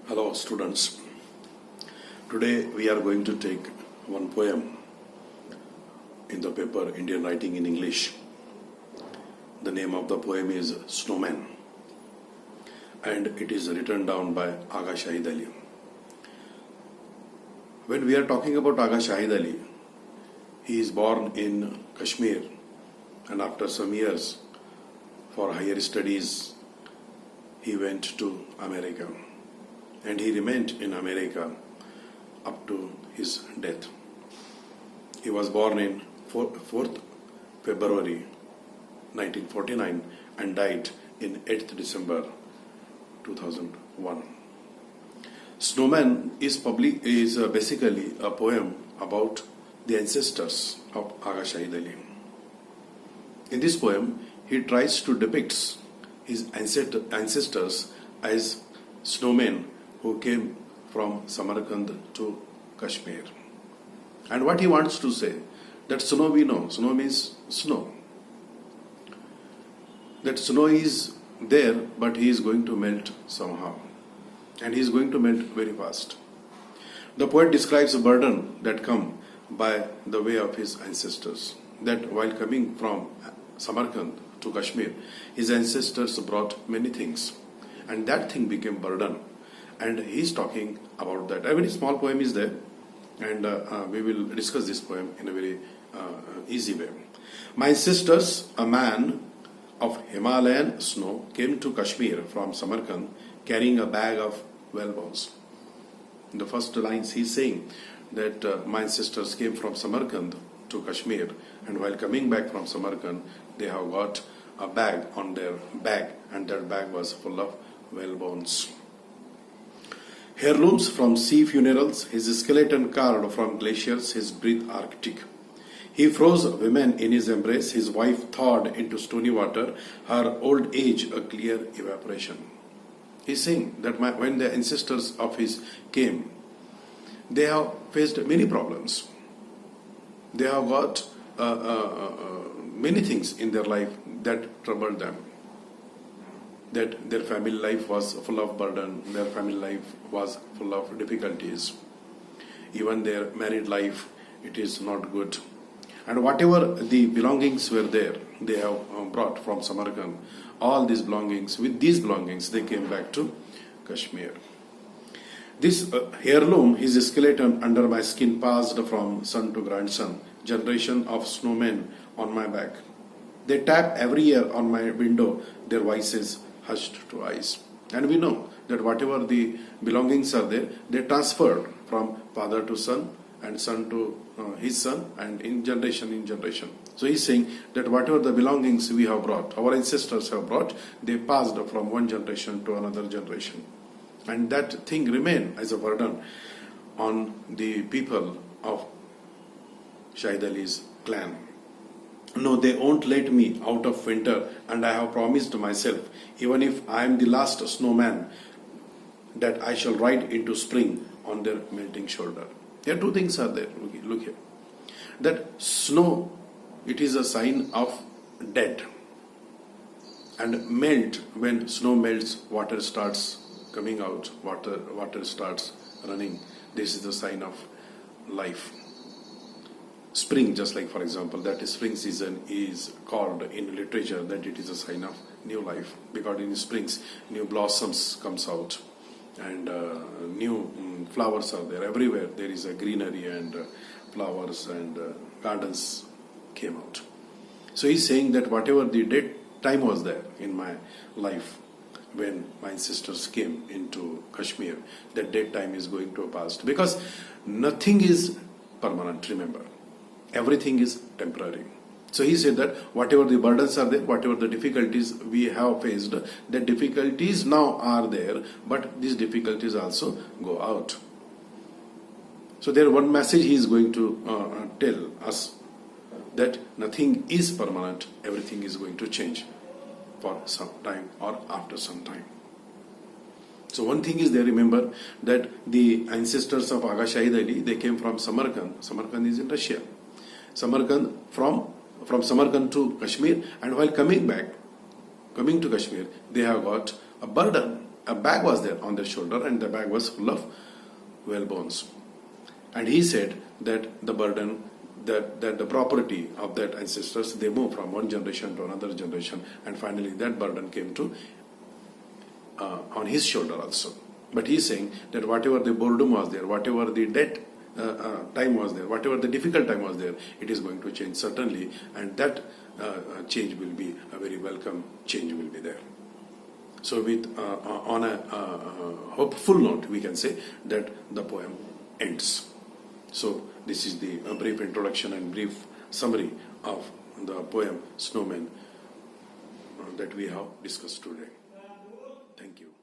Hello students. Today we are going to take one poem in the paper Indian Writing in English. The name of the poem is Snowmen and it is written down by Aga Shahid Ali. When we are talking about Aga Shahid Ali, he is born in Kashmir and after some years for higher studies he went to America. And he remained in America up to his death. He was born in 4th February 1949 and died in 8th December 2001. Snowmen is basically a poem about the ancestors of Aga Shahid Ali. In this poem, he tries to depict his ancestors as snowmen who came from Samarkand to Kashmir. And what he wants to say, that snow we know, snow means snow. That snow is there, but he is going to melt somehow. And he is going to melt very fast. The poet describes a burden that come by the way of his ancestors. That while coming from Samarkand to Kashmir, his ancestors brought many things. And that thing became burden. And he is talking about that. A very small poem is there, and we will discuss this poem in a very easy way. My ancestors, a man of Himalayan snow, came to Kashmir from Samarkand carrying a bag of whalebones. In the first lines he is saying that my ancestors came from Samarkand to Kashmir, and while coming back from Samarkand they have got a bag on their back, and that bag was full of whalebones. Heirlooms from sea funerals, his skeleton carved from glaciers, his breath arctic. He froze women in his embrace, his wife thawed into stony water, her old age a clear evaporation. He is saying that when the ancestors of his came, they have faced many problems. They have got many things in their life that troubled them. That their family life was full of burden, their family life was full of difficulties. Even their married life, it is not good. And whatever the belongings were there, they have brought from Samarkand. All these belongings, with these belongings, they came back to Kashmir. This heirloom, his skeleton under my skin, passed from son to grandson, generation of snowmen on my back. They tap every year on my window, their voices hushed to eyes. And we know that whatever the belongings are there, they transferred from father to son and son to his son, and in generation. So he's saying that whatever the belongings we have brought, our ancestors have brought, they passed from one generation to another generation. And that thing remained as a burden on the people of Shahid Ali's clan. No, they won't let me out of winter, and I have promised myself, even if I am the last snowman, that I shall ride into spring on their melting shoulder. There are two things are there. Look here. That snow, it is a sign of death. And melt, when snow melts, water starts coming out, water starts running. This is the sign of life. Spring, just like for example, that is spring season is called in literature that it is a sign of new life, because in springs new blossoms comes out and new flowers are there. Everywhere there is a greenery and flowers and gardens came out. So he's saying that whatever the dead time was there in my life when my ancestors came into Kashmir, that dead time is going to pass, because nothing is permanent, remember. Everything is temporary. So he said that whatever the burdens are there, whatever the difficulties we have faced, the difficulties now are there, but these difficulties also go out. So there one message he is going to tell us, that nothing is permanent, everything is going to change for some time or after some time. So one thing is there, remember that the ancestors of Aga Shahid Ali, they came from Samarkand. Samarkand is in Russia. Samarkand, from Samarkand to Kashmir, and while coming to Kashmir, they have got a burden. a bag was there on their shoulder, and the bag was full of whale bones. And he said that the burden, that the property of that ancestors, they move from one generation to another generation, and finally that burden came to on his shoulder also. But he's saying that whatever the boredom was there, whatever the debt time was there, whatever the difficult time was there, it is going to change certainly, and that change will be a very welcome change will be there. So with on a hopeful note, we can say that the poem ends. So this is the brief introduction and brief summary of the poem Snowmen that we have discussed today. Thank you.